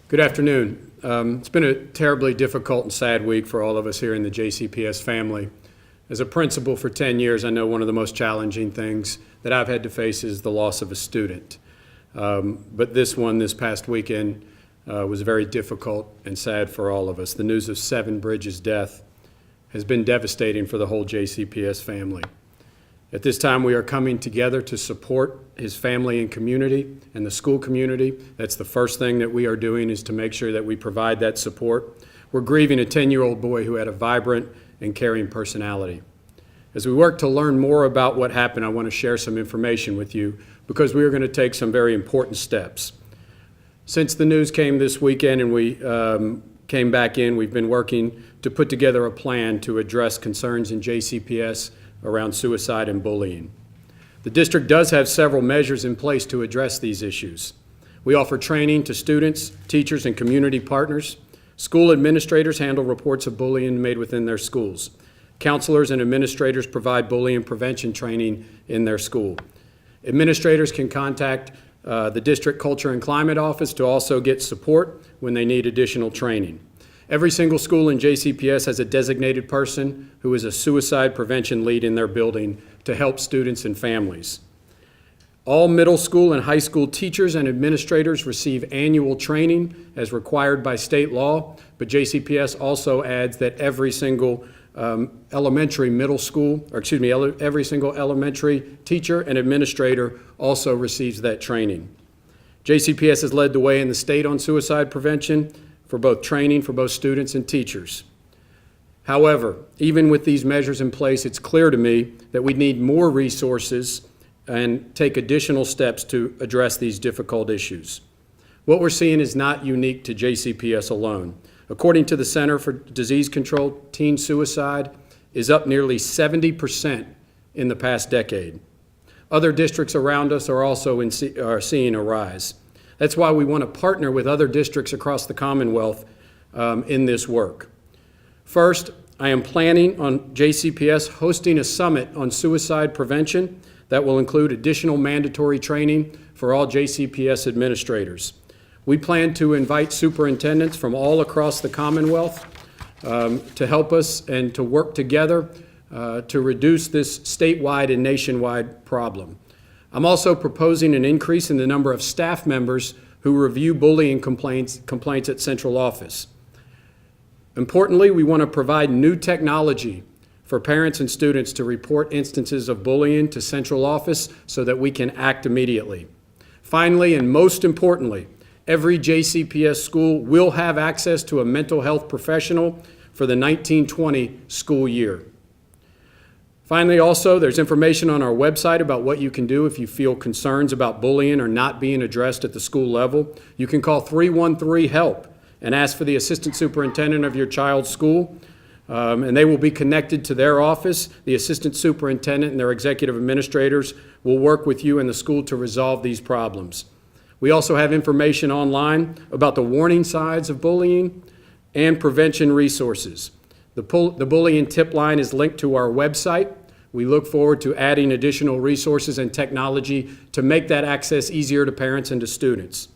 Good afternoon. It's been a terribly difficult and sad week for all of us here in the JCPS family. As a principal for 10 years, I know one of the most challenging things that I've had to face is the loss of a student. But this past weekend, was very difficult and sad for all of us. The news of Seven Bridges' death has been devastating for the whole JCPS family. At this time, we are coming together to support his family and community and the school community. That's the first thing that we are doing, is to make sure that we provide that support. We're grieving a 10-year-old boy who had a vibrant and caring personality. As we work to learn more about what happened, I want to share some information with you because we are going to take some very important steps. Since the news came this weekend and we came back in, we've been working to put together a plan to address concerns in JCPS around suicide and bullying. The district does have several measures in place to address these issues. We offer training to students, teachers, and community partners. School administrators handle reports of bullying made within their schools. Counselors and administrators provide bullying prevention training in their school. Administrators can contact the District Culture and Climate Office to also get support when they need additional training. Every single school in JCPS has a designated person who is a suicide prevention lead in their building to help students and families. All middle school and high school teachers and administrators receive annual training as required by state law, but JCPS also adds that every single every single elementary teacher and administrator also receives that training. JCPS has led the way in the state on suicide prevention for both training for both students and teachers. However, even with these measures in place, it's clear to me that we need more resources and take additional steps to address these difficult issues. What we're seeing is not unique to JCPS alone. According to the Center for Disease Control, teen suicide is up nearly 70% in the past decade. Other districts around us are also seeing a rise. That's why we want to partner with other districts across the Commonwealth in this work. First, I am planning on JCPS hosting a summit on suicide prevention that will include additional mandatory training for all JCPS administrators. We plan to invite superintendents from all across the Commonwealth to help us and to work together to reduce this statewide and nationwide problem. I'm also proposing an increase in the number of staff members who review bullying complaints at central office. Importantly, we want to provide new technology for parents and students to report instances of bullying to central office so that we can act immediately. Finally, and most importantly, every JCPS school will have access to a mental health professional for the 1920 school year. Finally, also, there's information on our website about what you can do if you feel concerns about bullying or not being addressed at the school level. You can call 313-HELP and ask for the assistant superintendent of your child's school, and they will be connected to their office. The assistant superintendent and their executive administrators will work with you and the school to resolve these problems. We also have information online about the warning signs of bullying and prevention resources. The bullying tip line is linked to our website. We look forward to adding additional resources and technology to make that access easier to parents and to students.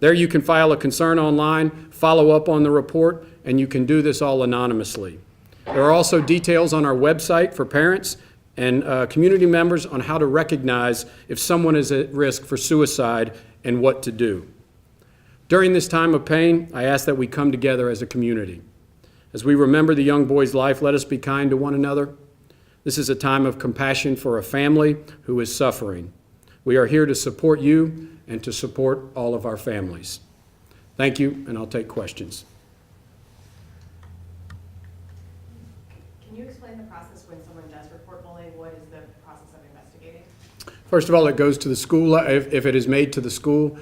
There you can file a concern online, follow up on the report, and you can do this all anonymously. There are also details on our website for parents and community members on how to recognize if someone is at risk for suicide and what to do. During this time of pain, I ask that we come together as a community. As we remember the young boy's life, let us be kind to one another. This is a time of compassion for a family who is suffering. We are here to support you and to support all of our families. Thank you, and I'll take questions. Can you explain the process when someone does report bullying? What is the process of investigating? First of all, it goes to the school. If it is made to the school,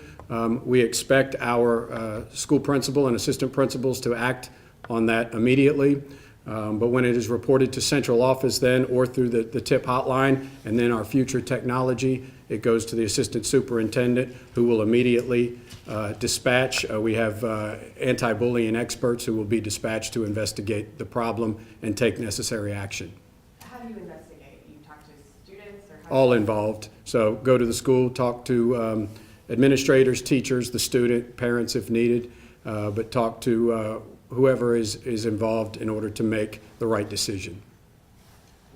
we expect our school principal and assistant principals to act on that immediately. But when it is reported to central office then or through the TIP hotline and then our future technology, it goes to the assistant superintendent who will immediately dispatch. We have anti-bullying experts who will be dispatched to investigate the problem and take necessary action. How do you investigate? You talk to students? Or All involved. So go to the school, talk to administrators, teachers, the student, parents if needed. but talk to whoever is involved in order to make the right decision.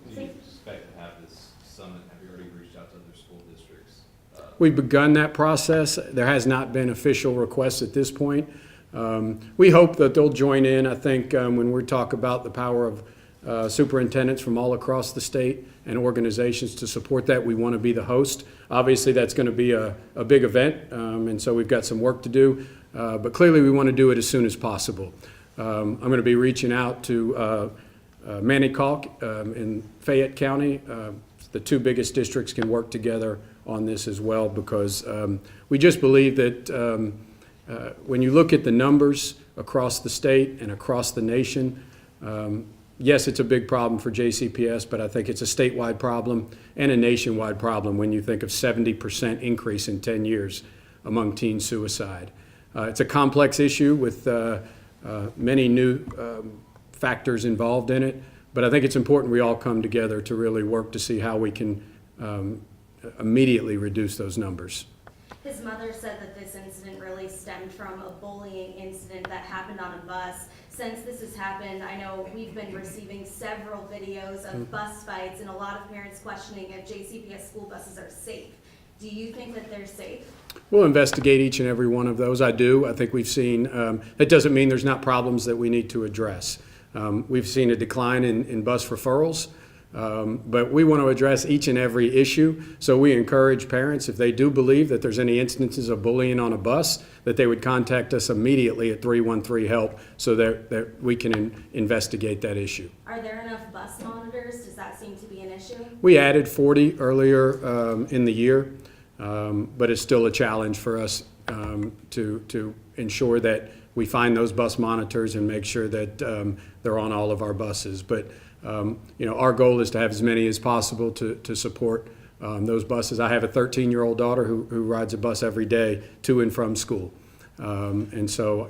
Do you expect to have this summit? Have you already reached out to other school districts? We've begun that process. There has not been official requests at this point. We hope that they'll join in. I think when we talk about the power of superintendents from all across the state and organizations to support that, we want to be the host. Obviously, that's going to be a big event, and so we've got some work to do. But clearly, we want to do it as soon as possible. I'm going to be reaching out to Manicock in Fayette County. The two biggest districts can work together on this as well, because we just believe that when you look at the numbers across the state and across the nation, yes, it's a big problem for JCPS, but I think it's a statewide problem and a nationwide problem when you think of 70% increase in 10 years among teen suicide. It's a complex issue with many new factors involved in it, but I think it's important we all come together to really work to see how we can immediately reduce those numbers. His mother said that this incident really stemmed from a bullying incident that happened on a bus. Since this has happened, I know we've been receiving several videos of bus fights and a lot of parents questioning if JCPS school buses are safe. Do you think that they're safe? We'll investigate each and every one of those. I do. I think we've seen, that doesn't mean there's not problems that we need to address. We've seen a decline in bus referrals. But we want to address each and every issue, so we encourage parents, if they do believe that there's any instances of bullying on a bus, that they would contact us immediately at 313-HELP so that we can investigate that issue. Are there enough bus monitors? Does that seem to be an issue? We added 40 earlier in the year, but it's still a challenge for us to ensure that we find those bus monitors and make sure that they're on all of our buses. But our goal is to have as many as possible to support those buses. I have a 13-year-old daughter who rides a bus every day to and from school. And so,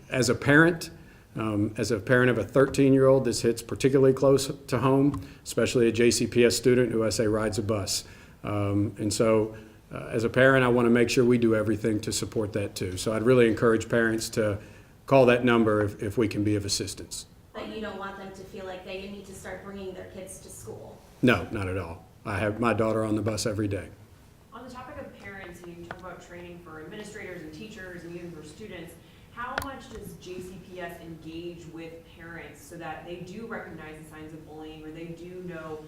as a parent of a 13-year-old, this hits particularly close to home, especially a JCPS student who I say rides a bus. And so, as a parent, I want to make sure we do everything to support that too. So I'd really encourage parents to call that number if we can be of assistance. But you don't want them to feel like they need to start bringing their kids to school? No, not at all. I have my daughter on the bus every day. On the topic of parents, and you talk about training for administrators and teachers and even for students, how much does JCPS engage with parents so that they do recognize the signs of bullying, or they do know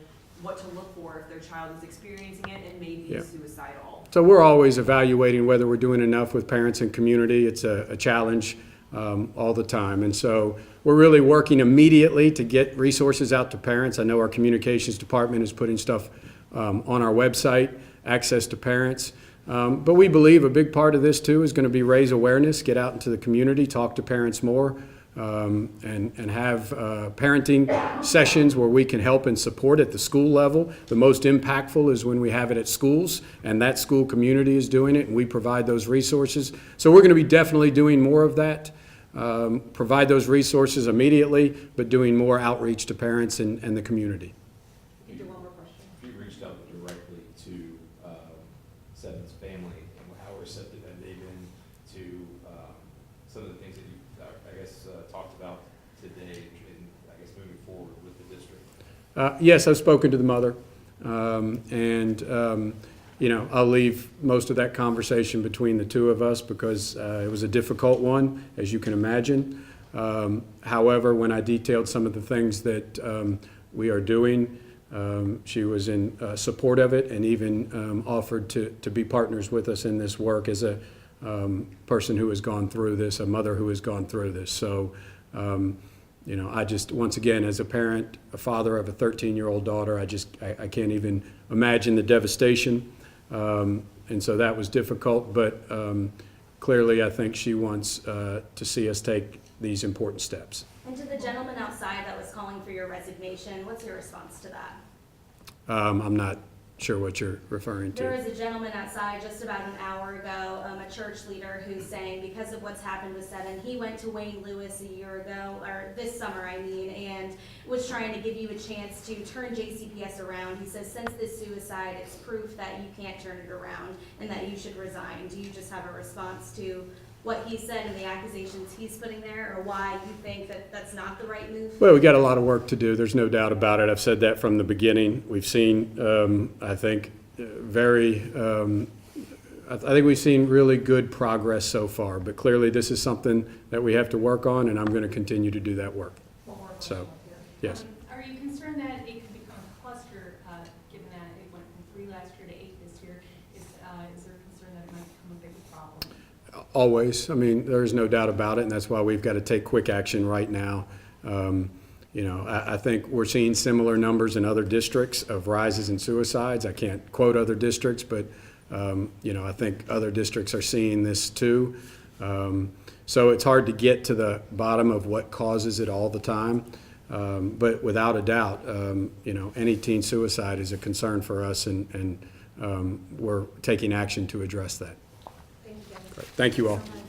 what to look for if their child is experiencing it and may be suicidal? So we're always evaluating whether we're doing enough with parents and community. It's a challenge all the time. And so we're really working immediately to get resources out to parents. I know our communications department is putting stuff on our website, access to parents. But we believe a big part of this too is going to be raise awareness, get out into the community, talk to parents more, and have parenting sessions where we can help and support at the school level. The most impactful is when we have it at schools and that school community is doing it and we provide those resources. So we're going to be definitely doing more of that. Provide those resources immediately, but doing more outreach to parents and the community. You do one more question. If you reached out directly to Seven's family, and how receptive have they been to some of the things that you, I guess, talked about today, and I guess moving forward with the district? Yes, I've spoken to the mother, I'll leave most of that conversation between the two of us because it was a difficult one, as you can imagine. However, when I detailed some of the things that we are doing, she was in support of it and even offered to be partners with us in this work as a person who has gone through this, a mother who has gone through this. So, I just, once again, as a parent, a father of a 13-year-old daughter, I can't even imagine the devastation. And so that was difficult, but clearly I think she wants to see us take these important steps. And to the gentleman outside that was calling for your resignation, what's your response to that? I'm not sure what you're referring to. There was a gentleman outside just about an hour ago, a church leader, who's saying because of what's happened with Seven, he went to Wayne Lewis a year ago, or this summer I mean, and was trying to give you a chance to turn JCPS around. He says since this suicide, it's proof that you can't turn it around and that you should resign. Do you just have a response to what he said and the accusations he's putting there, or why you think that that's not the right move? Well, we got a lot of work to do. There's no doubt about it. I've said that from the beginning. We've seen, I think, I think we've seen really good progress so far, but clearly this is something that we have to work on, and I'm going to continue to do that work. One more So, question here. yes. Are you concerned that it could become a cluster, given that it went from 3 last year to 8 this year? Is there concern that it might become a bigger problem? Always. I mean, there's no doubt about it, and that's why we've got to take quick action right now. I think we're seeing similar numbers in other districts of rises in suicides. I can't quote other districts, but I think other districts are seeing this too. So it's hard to get to the bottom of what causes it all the time. But without a doubt, any teen suicide is a concern for us, and we're taking action to address that. Thank you, guys. Great. Thank you all. So much.